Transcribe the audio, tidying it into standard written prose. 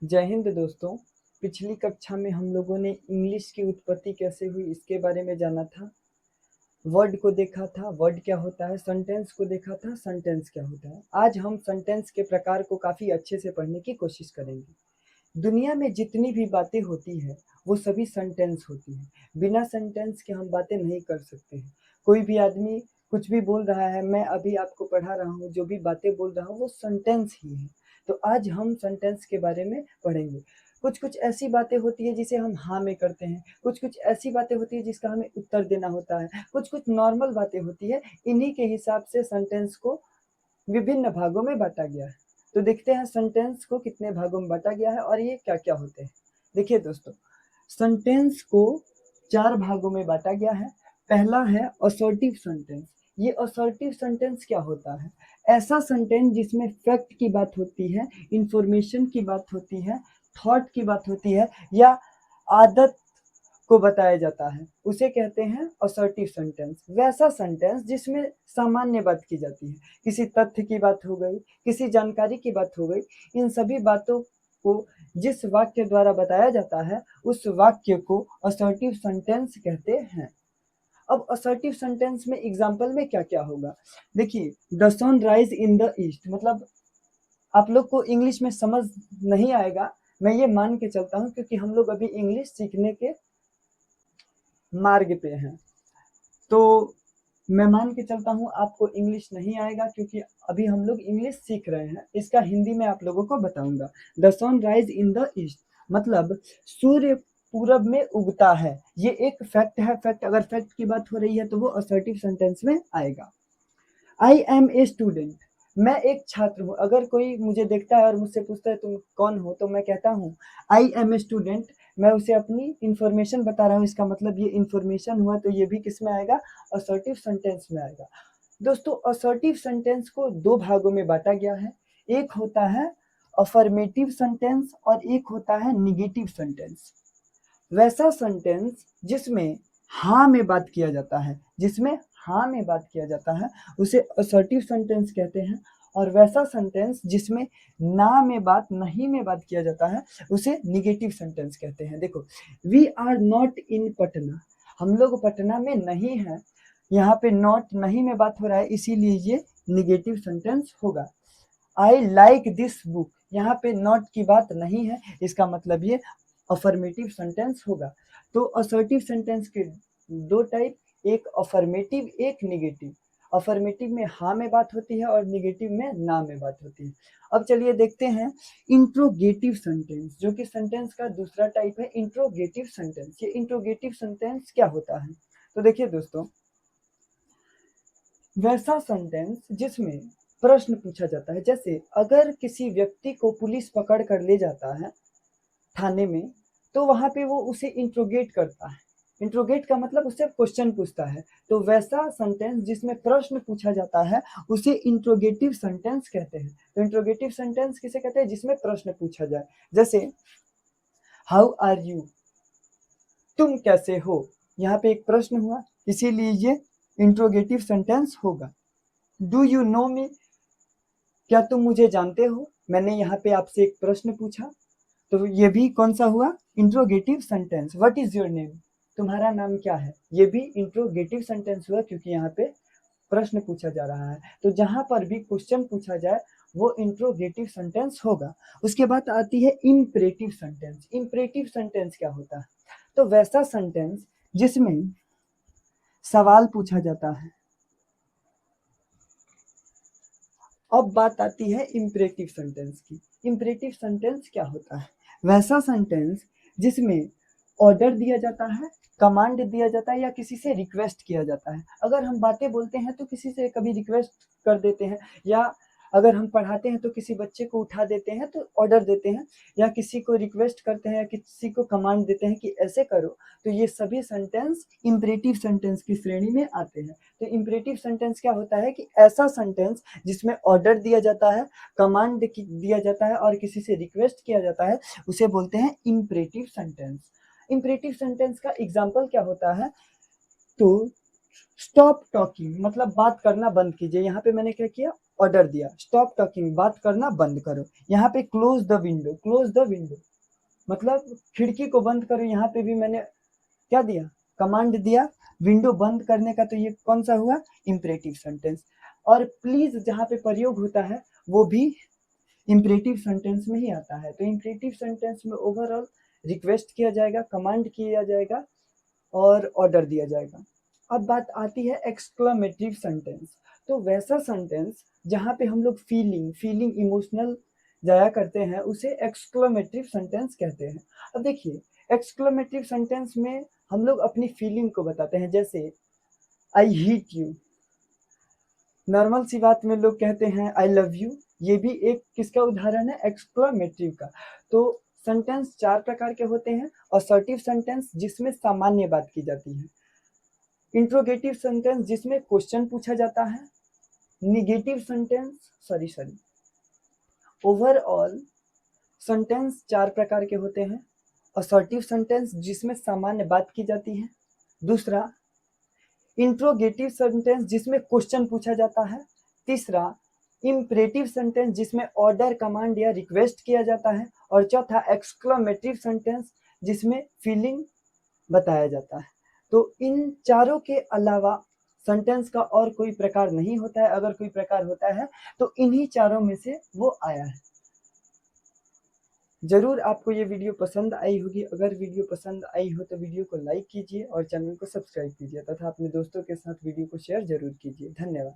जय हिंद दोस्तों। पिछली कक्षा में हम लोगों ने इंग्लिश की उत्पत्ति कैसे हुई इसके बारे में जाना था। वर्ड को देखा था, वर्ड क्या होता है, सेंटेंस को देखा था, सेंटेंस क्या होता है। आज हम सेंटेंस के प्रकार को काफ़ी अच्छे से पढ़ने की कोशिश करेंगे। दुनिया में जितनी भी बातें होती है वो सभी सेंटेंस होती है। बिना सेंटेंस के हम बातें नहीं कर सकते हैं। कोई भी आदमी कुछ भी बोल रहा है, मैं अभी आपको पढ़ा रहा हूँ, जो भी बातें बोल रहा हूँ वो सेंटेंस ही है। तो आज हम सेंटेंस के बारे में पढ़ेंगे। कुछ कुछ ऐसी बातें होती है जिसे हम हाँ में करते हैं, कुछ कुछ ऐसी बातें होती है जिसका हमें उत्तर देना होता है, कुछ कुछ नॉर्मल बातें होती है। इन्हीं के हिसाब से सेंटेंस को विभिन्न भागों में बांटा गया है। तो देखते हैं सेंटेंस को कितने भागों में बांटा गया है और ये क्या क्या होते हैं। देखिए दोस्तों, सेंटेंस को 4 भागों में बांटा गया है। पहला है असर्टिव सेंटेंस। ये असर्टिव सेंटेंस क्या होता है? ऐसा सेंटेंस जिसमें फैक्ट की बात होती है, इंफॉर्मेशन की बात होती है, थॉट की बात होती है या आदत को बताया जाता है, उसे कहते हैं असर्टिव सेंटेंस। वैसा सेंटेंस जिसमें सामान्य बात की जाती है, किसी तथ्य की बात हो गई, किसी जानकारी की बात हो गई, इन सभी बातों को जिस वाक्य द्वारा बताया जाता है उस वाक्य को असर्टिव सेंटेंस कहते हैं। अब असर्टिव सेंटेंस में एग्जाम्पल में क्या क्या होगा, देखिए, the sun rise in the east, मतलब आप लोग को इंग्लिश में समझ नहीं आएगा, मैं ये मान के चलता हूँ, क्योंकि हम लोग अभी इंग्लिश सीखने के मार्ग पे हैं। तो मैं मान के चलता हूँ आपको इंग्लिश नहीं आएगा, क्योंकि अभी हम लोग इंग्लिश सीख रहे हैं। इसका हिंदी में आप लोगों को बताऊंगा। The sun rise in the east मतलब सूर्य पूरब में उगता है। ये एक फैक्ट है। फैक्ट, अगर फैक्ट की बात हो रही है तो वो असर्टिव सेंटेंस में आएगा। आई एम ए स्टूडेंट, मैं एक छात्र हूँ। अगर कोई मुझे देखता है और मुझसे पूछता है तुम कौन हो, तो मैं कहता हूँ आई एम ए स्टूडेंट। मैं उसे अपनी इंफॉर्मेशन बता रहा हूँ, इसका मतलब ये इंफॉर्मेशन हुआ। तो ये भी किस में आएगा? असर्टिव सेंटेंस में आएगा। दोस्तों, असर्टिव सेंटेंस को 2 भागों में बांटा गया है। एक होता है अफर्मेटिव सेंटेंस और एक होता है निगेटिव सेंटेंस। वैसा सेंटेंस जिसमें हाँ में बात किया जाता है, जिसमें हाँ में बात किया जाता है, उसे असर्टिव सेंटेंस कहते हैं। और वैसा सेंटेंस जिसमें ना में बात, नहीं में बात किया जाता है, उसे निगेटिव सेंटेंस कहते हैं। देखो, we are not in Patna, हम लोग पटना में नहीं हैं। यहाँ पे नॉट, नहीं में बात हो रहा है, इसीलिए ये निगेटिव सेंटेंस होगा। आई लाइक दिस बुक, यहाँ पे नॉट की बात नहीं है, इसका मतलब ये अफर्मेटिव सेंटेंस होगा। तो असर्टिव सेंटेंस के 2 टाइप, एक अफर्मेटिव, एक निगेटिव। अफर्मेटिव में हाँ में बात होती है और निगेटिव में ना में बात होती है। अब चलिए देखते हैं इंट्रोगेटिव सेंटेंस, जो कि सेंटेंस का दूसरा टाइप है, इंट्रोगेटिव सेंटेंस। ये इंट्रोगेटिव सेंटेंस क्या होता है? तो देखिए दोस्तों, वैसा सेंटेंस जिसमें प्रश्न पूछा जाता है। जैसे अगर किसी व्यक्ति को पुलिस पकड़ कर ले जाता है थाने में, तो वहां पे वो उसे इंट्रोगेट करता है। इंट्रोगेट का मतलब उससे क्वेश्चन पूछता है। तो वैसा सेंटेंस जिसमें प्रश्न पूछा जाता है उसे इंट्रोगेटिव सेंटेंस कहते हैं। तो इंट्रोगेटिव सेंटेंस किसे कहते हैं? जिसमें प्रश्न पूछा जाए। जैसे हाउ आर यू, तुम कैसे हो, यहाँ पे एक प्रश्न हुआ, इसीलिए ये इंट्रोगेटिव सेंटेंस होगा। डू यू नो मी, क्या तुम मुझे जानते हो, मैंने यहाँ पे आपसे एक प्रश्न पूछा। तो ये भी कौन सा हुआ? Interrogative sentence. What is your name, तुम्हारा नाम क्या है, ये भी इंट्रोगेटिव सेंटेंस हुआ, क्योंकि यहाँ पे प्रश्न पूछा जा रहा है। तो जहां पर भी क्वेश्चन पूछा जाए वो इंट्रोगेटिव सेंटेंस होगा। उसके बाद आती है इंपरेटिव सेंटेंस। इंपरेटिव सेंटेंस क्या होता है? तो वैसा सेंटेंस जिसमें सवाल पूछा जाता है। अब बात आती है इंपरेटिव सेंटेंस की। इंपरेटिव सेंटेंस क्या होता है? वैसा सेंटेंस जिसमें ऑर्डर दिया जाता है, कमांड दिया जाता है या किसी से रिक्वेस्ट किया जाता है। अगर हम बातें बोलते हैं तो किसी से कभी रिक्वेस्ट कर देते हैं, या अगर हम पढ़ाते हैं तो किसी बच्चे को उठा देते हैं तो ऑर्डर देते हैं, या किसी को रिक्वेस्ट करते हैं या किसी को कमांड देते हैं कि ऐसे करो। तो ये सभी सेंटेंस इंपरेटिव सेंटेंस की श्रेणी में आते हैं। तो इंपरेटिव सेंटेंस क्या होता है कि ऐसा सेंटेंस जिसमें ऑर्डर दिया जाता है, कमांड दिया जाता है और किसी से रिक्वेस्ट किया जाता है, उसे बोलते हैं इंपरेटिव सेंटेंस। इंपरेटिव सेंटेंस का एग्जाम्पल क्या होता है? तो स्टॉप टॉकिंग मतलब बात करना बंद कीजिए। यहाँ पे मैंने क्या किया? ऑर्डर दिया, स्टॉप टॉकिंग, बात करना बंद करो। यहाँ पे close the window, close the window मतलब खिड़की को बंद करो। यहाँ पे भी मैंने क्या दिया, कमांड दिया विंडो बंद करने का, तो ये कौन सा हुआ, इंपरेटिव सेंटेंस। और प्लीज जहाँ पे प्रयोग होता है वो भी इंपरेटिव सेंटेंस में ही आता है। तो इंपरेटिव सेंटेंस में ओवरऑल रिक्वेस्ट किया जाएगा, कमांड किया जाएगा और ऑर्डर दिया जाएगा। अब बात आती है एक्सक्लेमेटिव सेंटेंस। तो वैसा सेंटेंस जहाँ पे हम लोग फीलिंग इमोशनल जाया करते हैं उसे एक्सक्लेमेटिव सेंटेंस कहते हैं। अब देखिए एक्सक्लेमेटिव सेंटेंस में हम लोग अपनी फीलिंग को बताते हैं, जैसे आई हीट यू। नॉर्मल सी बात में लोग कहते हैं आई लव यू, ये भी एक किसका उदाहरण है, एक्सक्लेमेटिव का। तो सेंटेंस चार प्रकार के होते हैं। असर्टिव सेंटेंस जिसमें सामान्य बात की जाती है, इंट्रोगेटिव सेंटेंस जिसमें क्वेश्चन पूछा जाता है, negative sentence sorry overall sentence चार प्रकार के होते हैं। असर्टिव सेंटेंस जिसमें सामान्य बात की जाती है, दूसरा इंट्रोगेटिव सेंटेंस जिसमें क्वेश्चन पूछा जाता है, तीसरा इंपरेटिव सेंटेंस जिसमें ऑर्डर कमांड या रिक्वेस्ट किया जाता है, और चौथा एक्सक्लेमेटिव सेंटेंस जिसमें फीलिंग बताया जाता है। तो इन चारों के अलावा सेंटेंस का और कोई प्रकार नहीं होता है। अगर कोई प्रकार होता है तो इन्हीं चारों में से वो आया है। जरूर आपको ये वीडियो पसंद आई होगी। अगर वीडियो पसंद आई हो तो वीडियो को लाइक कीजिए और चैनल को सब्सक्राइब कीजिए तथा अपने दोस्तों के साथ वीडियो को शेयर जरूर कीजिए। धन्यवाद।